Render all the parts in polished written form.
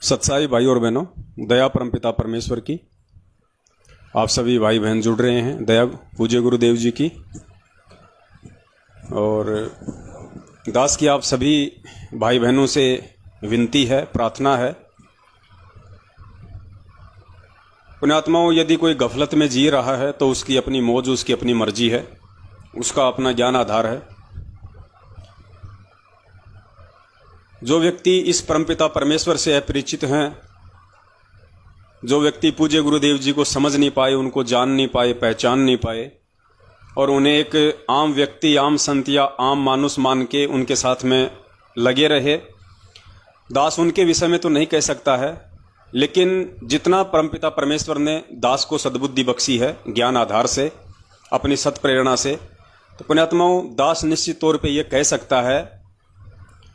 सत्साई भाई और बहनों, दया परमपिता परमेश्वर की आप सभी भाई बहन जुड़ रहे हैं दया पूज्य गुरुदेव जी की। और दास की आप सभी भाई बहनों से विनती है, प्रार्थना है। पुण्यात्माओं, यदि कोई गफलत में जी रहा है तो उसकी अपनी मौज, उसकी अपनी मर्जी है, उसका अपना ज्ञान आधार है। जो व्यक्ति इस परमपिता परमेश्वर से अपरिचित हैं, जो व्यक्ति पूज्य गुरुदेव जी को समझ नहीं पाए, उनको जान नहीं पाए, पहचान नहीं पाए और उन्हें एक आम व्यक्ति, आम संत या आम मानुष मान के उनके साथ में लगे रहे, दास उनके विषय में तो नहीं कह सकता है। लेकिन जितना परमपिता परमेश्वर ने दास को सद्बुद्धि बख्शी है ज्ञान आधार से, अपनी सत प्रेरणा से, तो पुण्यात्माओं दास निश्चित तौर पे ये कह सकता है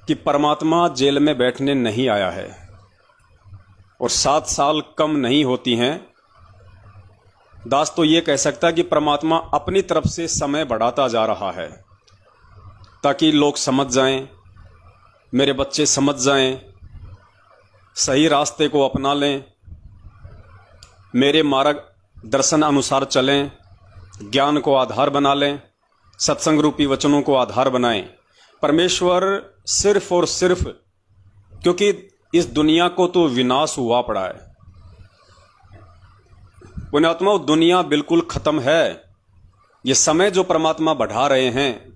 कि परमात्मा जेल में बैठने नहीं आया है और 7 साल कम नहीं होती हैं। दास तो ये कह सकता है कि परमात्मा अपनी तरफ से समय बढ़ाता जा रहा है ताकि लोग समझ जाएं, मेरे बच्चे समझ जाएं, सही रास्ते को अपना लें, मेरे मार्ग दर्शन अनुसार चलें, ज्ञान को आधार बना लें, सत्संग रूपी वचनों को आधार बनाएं। परमेश्वर सिर्फ और सिर्फ, क्योंकि इस दुनिया को तो विनाश हुआ पड़ा है पुण्यात्मा, दुनिया बिल्कुल खत्म है। ये समय जो परमात्मा बढ़ा रहे हैं,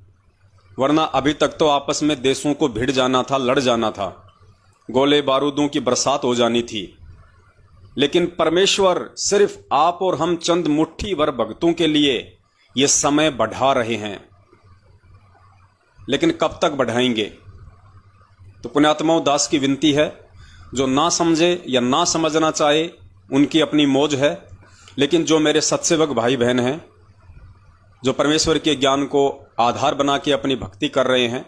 वरना अभी तक तो आपस में देशों को भिड़ जाना था, लड़ जाना था, गोले बारूदों की बरसात हो जानी थी। लेकिन परमेश्वर सिर्फ आप और हम चंद मुट्ठी भर भक्तों के लिए ये समय बढ़ा रहे हैं। लेकिन कब तक बढ़ाएंगे? तो पुण्यात्माओं, दास की विनती है, जो ना समझे या ना समझना चाहे उनकी अपनी मौज है। लेकिन जो मेरे सत्सेवक भाई बहन हैं, जो परमेश्वर के ज्ञान को आधार बना के अपनी भक्ति कर रहे हैं,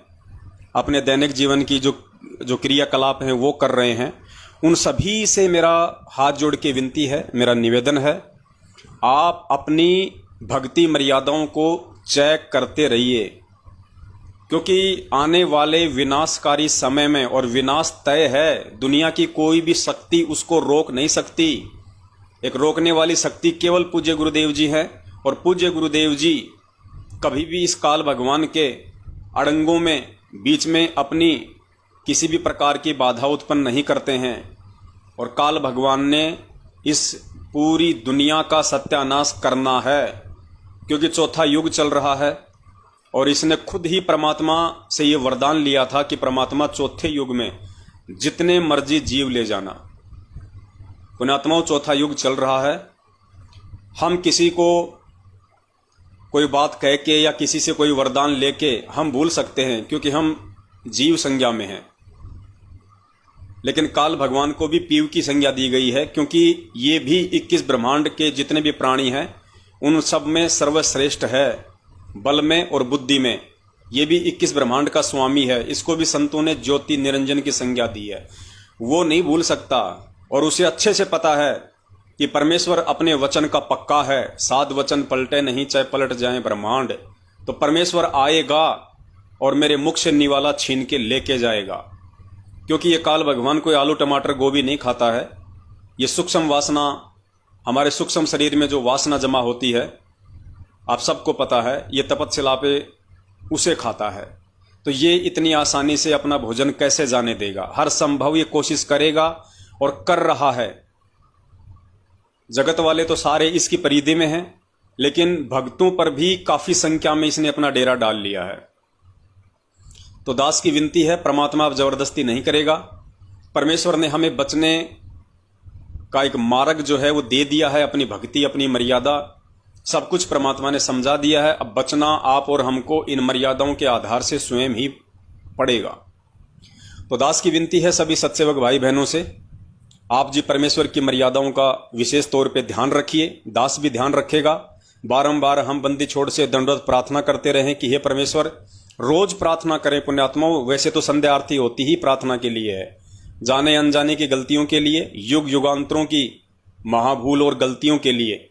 अपने दैनिक जीवन की जो क्रियाकलाप हैं वो कर रहे हैं, उन सभी से मेरा हाथ जोड़ के विनती है, मेरा निवेदन है, आप अपनी भक्ति मर्यादाओं को चेक करते रहिए। क्योंकि आने वाले विनाशकारी समय में, और विनाश तय है, दुनिया की कोई भी शक्ति उसको रोक नहीं सकती। एक रोकने वाली शक्ति केवल पूज्य गुरुदेव जी हैं। और पूज्य गुरुदेव जी कभी भी इस काल भगवान के अड़ंगों में, बीच में अपनी किसी भी प्रकार की बाधा उत्पन्न नहीं करते हैं। और काल भगवान ने इस पूरी दुनिया का सत्यानाश करना है, क्योंकि चौथा युग चल रहा है। और इसने खुद ही परमात्मा से ये वरदान लिया था कि परमात्मा चौथे युग में जितने मर्जी जीव ले जाना। पुण्यात्माओं, चौथा युग चल रहा है। हम किसी को कोई कह के या किसी से कोई वरदान लेके हम भूल सकते हैं, क्योंकि हम जीव संज्ञा में हैं। लेकिन काल भगवान को भी पीव की संज्ञा दी गई है, क्योंकि ये भी 21 ब्रह्मांड के जितने भी प्राणी हैं उन सब में सर्वश्रेष्ठ है, बल में और बुद्धि में। ये भी 21 ब्रह्मांड का स्वामी है। इसको भी संतों ने ज्योति निरंजन की संज्ञा दी है। वो नहीं भूल सकता और उसे अच्छे से पता है कि परमेश्वर अपने वचन का पक्का है। 7 वचन पलटे नहीं, चाहे पलट जाए ब्रह्मांड। तो परमेश्वर आएगा और मेरे मुख से निवाला छीन के लेके जाएगा। क्योंकि ये काल भगवान कोई आलू टमाटर गोभी नहीं खाता है। ये सूक्ष्म वासना, हमारे सूक्ष्म शरीर में जो वासना जमा होती है, आप सबको पता है, ये तपस्या पे उसे खाता है। तो ये इतनी आसानी से अपना भोजन कैसे जाने देगा? हर संभव ये कोशिश करेगा और कर रहा है। जगत वाले तो सारे इसकी परिधि में हैं, लेकिन भक्तों पर भी काफी संख्या में इसने अपना डेरा डाल लिया है। तो दास की विनती है, परमात्मा अब जबरदस्ती नहीं करेगा। परमेश्वर ने हमें बचने का एक मार्ग जो है वो दे दिया है, अपनी भक्ति, अपनी मर्यादा, सब कुछ परमात्मा ने समझा दिया है। अब बचना आप और हमको इन मर्यादाओं के आधार से स्वयं ही पड़ेगा। तो दास की विनती है सभी सत्सेवक भाई बहनों से, आप जी परमेश्वर की मर्यादाओं का विशेष तौर पे ध्यान रखिए, दास भी ध्यान रखेगा। बारंबार हम बंदी छोड़ से दंडवत प्रार्थना करते रहें कि हे परमेश्वर, रोज प्रार्थना करें पुण्यात्माओं। वैसे तो संध्या आरती होती ही प्रार्थना के लिए है, जाने अनजाने की गलतियों के लिए, युग युगांतरों की महाभूल और गलतियों के लिए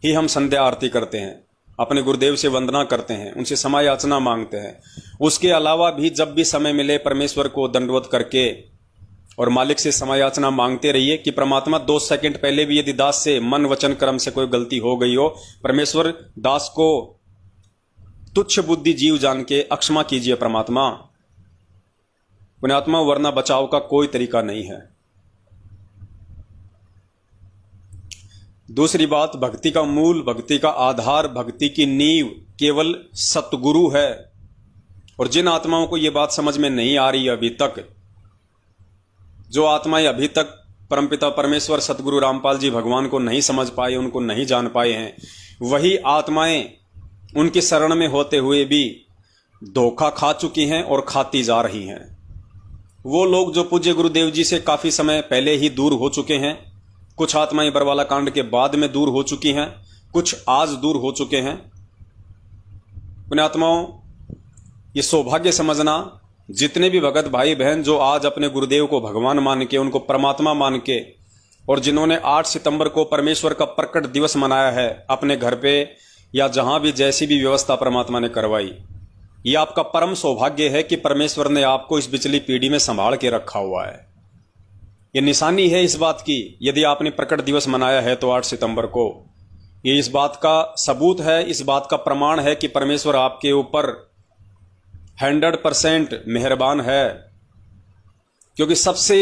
ही हम संध्या आरती करते हैं, अपने गुरुदेव से वंदना करते हैं, उनसे क्षमा याचना मांगते हैं। उसके अलावा भी जब भी समय मिले परमेश्वर को दंडवत करके और मालिक से क्षमायाचना मांगते रहिए कि परमात्मा 2 सेकंड पहले भी यदि दास से मन वचन कर्म से कोई गलती हो गई हो, परमेश्वर दास को तुच्छ बुद्धि जीव जान के अक्षमा कीजिए परमात्मा, पुण्यात्मा, वरना बचाव का कोई तरीका नहीं है। दूसरी बात, भक्ति का मूल, भक्ति का आधार, भक्ति की नींव केवल सतगुरु है। और जिन आत्माओं को यह बात समझ में नहीं आ रही अभी तक, जो आत्माएं अभी तक परमपिता परमेश्वर सतगुरु रामपाल जी भगवान को नहीं समझ पाए, उनको नहीं जान पाए हैं, वही आत्माएं उनकी शरण में होते हुए भी धोखा खा चुकी हैं और खाती जा रही हैं। वो लोग जो पूज्य गुरुदेव जी से काफी समय पहले ही दूर हो चुके हैं, कुछ आत्माएं बरवाला कांड के बाद में दूर हो चुकी हैं, कुछ आज दूर हो चुके हैं। पुण्यात्माओं, ये सौभाग्य समझना, जितने भी भगत भाई बहन जो आज अपने गुरुदेव को भगवान मान के, उनको परमात्मा मान के, और जिन्होंने 8 सितंबर को परमेश्वर का प्रकट दिवस मनाया है अपने घर पे या जहां भी जैसी भी व्यवस्था परमात्मा ने करवाई, ये आपका परम सौभाग्य है कि परमेश्वर ने आपको इस बिचली पीढ़ी में संभाल के रखा हुआ है। ये निशानी है इस बात की, यदि आपने प्रकट दिवस मनाया है तो 8 सितंबर को, ये इस बात का सबूत है, इस बात का प्रमाण है कि परमेश्वर आपके ऊपर 100% मेहरबान है। क्योंकि सबसे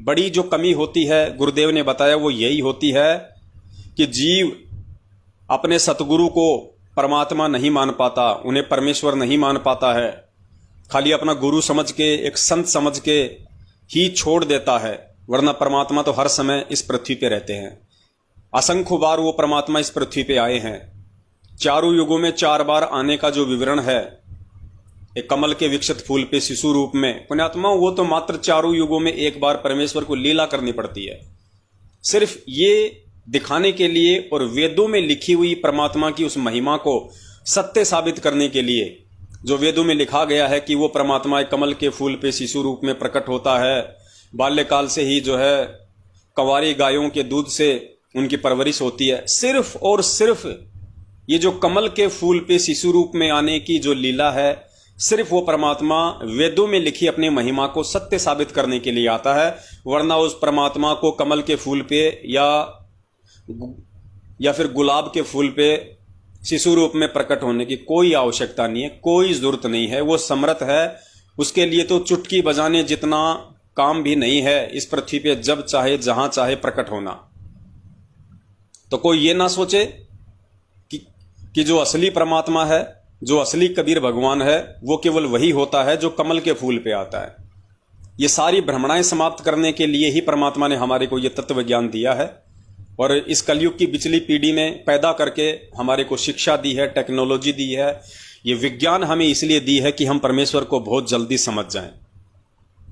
बड़ी जो कमी होती है, गुरुदेव ने बताया, वो यही होती है कि जीव अपने सतगुरु को परमात्मा नहीं मान पाता, उन्हें परमेश्वर नहीं मान पाता है, खाली अपना गुरु समझ के, एक संत समझ के ही छोड़ देता है। वरना परमात्मा तो हर समय इस पृथ्वी पे रहते हैं। असंख्य बार वो परमात्मा इस पृथ्वी पे आए हैं। चारों युगों में 4 बार आने का जो विवरण है, एक कमल के विकसित फूल पे शिशु रूप में, पुण्यात्मा, वो तो मात्र चारों युगों में एक बार परमेश्वर को लीला करनी पड़ती है, सिर्फ ये दिखाने के लिए और वेदों में लिखी हुई परमात्मा की उस महिमा को सत्य साबित करने के लिए। जो वेदों में लिखा गया है कि वो परमात्मा एक कमल के फूल पे शिशु रूप में प्रकट होता है, बाल्यकाल से ही जो है कंवारी गायों के दूध से उनकी परवरिश होती है, सिर्फ और सिर्फ ये जो कमल के फूल पे शिशु रूप में आने की जो लीला है, सिर्फ वो परमात्मा वेदों में लिखी अपनी महिमा को सत्य साबित करने के लिए आता है। वरना उस परमात्मा को कमल के फूल पे या फिर गुलाब के फूल पे शिशु रूप में प्रकट होने की कोई आवश्यकता नहीं है, कोई जरूरत नहीं है। वो समर्थ है, उसके लिए तो चुटकी बजाने जितना काम भी नहीं है इस पृथ्वी पे जब चाहे जहां चाहे प्रकट होना। तो कोई ये ना सोचे कि जो असली परमात्मा है, जो असली कबीर भगवान है, वो केवल वही होता है जो कमल के फूल पे आता है। ये सारी भ्रमणाएं समाप्त करने के लिए ही परमात्मा ने हमारे को ये तत्व ज्ञान दिया है और इस कलयुग की बिचली पीढ़ी में पैदा करके हमारे को शिक्षा दी है, टेक्नोलॉजी दी है, ये विज्ञान हमें इसलिए दी है कि हम परमेश्वर को बहुत जल्दी समझ जाएं।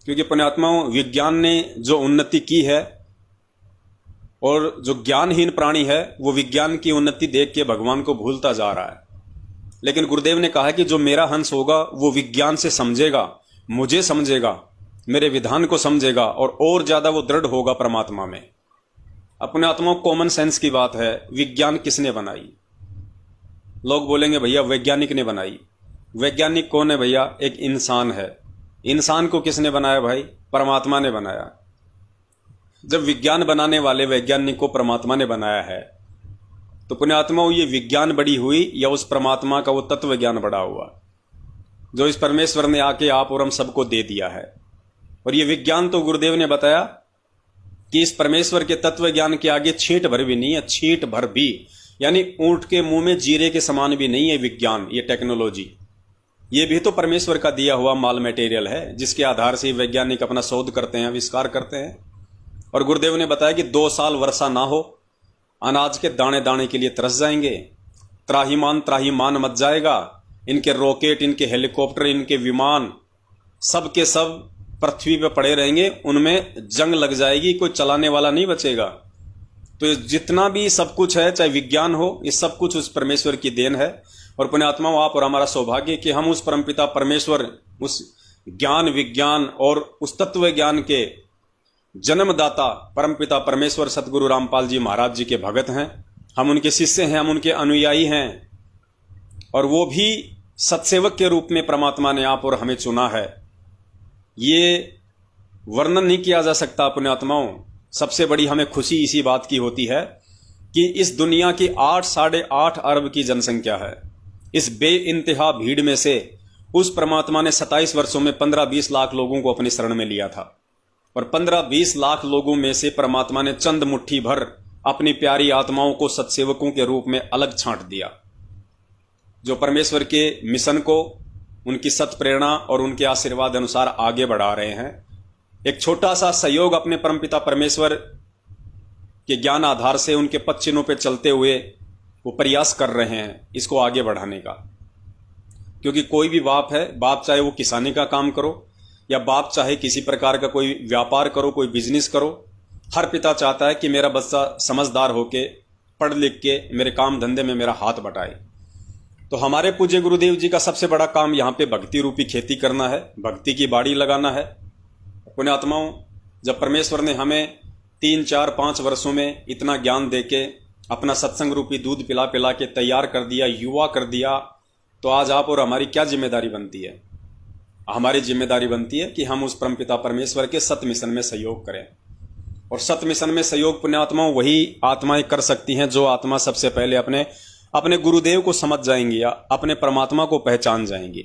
क्योंकि पुण्यात्माओं, विज्ञान ने जो उन्नति की है और जो ज्ञानहीन प्राणी है वो विज्ञान की उन्नति देख के भगवान को भूलता जा रहा है। लेकिन गुरुदेव ने कहा कि जो मेरा हंस होगा वो विज्ञान से समझेगा, मुझे समझेगा, मेरे विधान को समझेगा और ज्यादा वो दृढ़ होगा परमात्मा में। अपने आत्मा कॉमन सेंस की बात है, विज्ञान किसने बनाई? लोग बोलेंगे भैया वैज्ञानिक ने बनाई। वैज्ञानिक कौन है भैया? एक इंसान है। इंसान को किसने बनाया भाई? परमात्मा ने बनाया। जब विज्ञान बनाने वाले वैज्ञानिक को परमात्मा ने बनाया है तो पुण्यात्माओं, ये विज्ञान बड़ी हुई या उस परमात्मा का वो तत्व ज्ञान बड़ा हुआ जो इस परमेश्वर ने आके आप और हम सबको दे दिया है। और ये विज्ञान तो गुरुदेव ने बताया कि इस परमेश्वर के तत्व ज्ञान के आगे छींट भर भी नहीं है, छींट भर भी, यानी ऊंट के मुंह में जीरे के समान भी नहीं है विज्ञान, ये टेक्नोलॉजी। ये भी तो परमेश्वर का दिया हुआ माल मटेरियल है जिसके आधार से वैज्ञानिक अपना शोध करते हैं, आविष्कार करते हैं। और गुरुदेव ने बताया कि 2 साल वर्षा ना हो, अनाज के दाने दाने के लिए तरस जाएंगे, त्राहीमान मच जाएगा। इनके रॉकेट, इनके हेलीकॉप्टर, इनके विमान सब के सब पृथ्वी पे पड़े रहेंगे, उनमें जंग लग जाएगी, कोई चलाने वाला नहीं बचेगा। तो जितना भी सब कुछ है, चाहे विज्ञान हो, ये सब कुछ उस परमेश्वर की देन है। और पुण्यात्माओं, आप और हमारा सौभाग्य कि हम उस परमपिता परमेश्वर, उस ज्ञान विज्ञान और उस तत्व ज्ञान के जन्मदाता परमपिता परमेश्वर सतगुरु रामपाल जी महाराज जी के भगत हैं। हम उनके शिष्य हैं, हम उनके अनुयायी हैं। और वो भी सत्सेवक के रूप में परमात्मा ने आप और हमें चुना है। ये वर्णन नहीं किया जा सकता पुण्यात्माओं। सबसे बड़ी हमें खुशी इसी बात की होती है कि इस दुनिया की 8-8.5 अरब की जनसंख्या है। इस बेइंतहा भीड़ में से उस परमात्मा ने 27 वर्षों में 15-20 लाख लोगों को अपनी शरण में लिया था, और 15-20 लाख लोगों में से परमात्मा ने चंद मुट्ठी भर अपनी प्यारी आत्माओं को सत्सेवकों के रूप में अलग छांट दिया, जो परमेश्वर के मिशन को उनकी सत प्रेरणा और उनके आशीर्वाद अनुसार आगे बढ़ा रहे हैं। एक छोटा सा सहयोग अपने परमपिता परमेश्वर के ज्ञान आधार से उनके पद चिन्हों पर चलते हुए वो प्रयास कर रहे हैं इसको आगे बढ़ाने का। क्योंकि कोई भी बाप है, बाप चाहे वो किसानी का काम करो या बाप चाहे किसी प्रकार का कोई व्यापार करो, कोई बिजनेस करो, हर पिता चाहता है कि मेरा बच्चा समझदार होके पढ़ लिख के मेरे काम धंधे में मेरा हाथ बटाए। तो हमारे पूज्य गुरुदेव जी का सबसे बड़ा काम यहाँ पे भक्ति रूपी खेती करना है, भक्ति की बाड़ी लगाना है। पुण्यात्माओं, जब परमेश्वर ने हमें 3-4-5 वर्षों में इतना ज्ञान देके अपना सत्संग रूपी दूध पिला पिला के तैयार कर दिया, युवा कर दिया, तो आज आप और हमारी क्या जिम्मेदारी बनती है? हमारी जिम्मेदारी बनती है कि हम उस परमपिता परमेश्वर के सत मिशन में सहयोग करें। और सत मिशन में सहयोग पुण्यात्माओं वही आत्माएं कर सकती हैं जो आत्मा सबसे पहले अपने गुरुदेव को समझ जाएंगी या अपने परमात्मा को पहचान जाएंगी।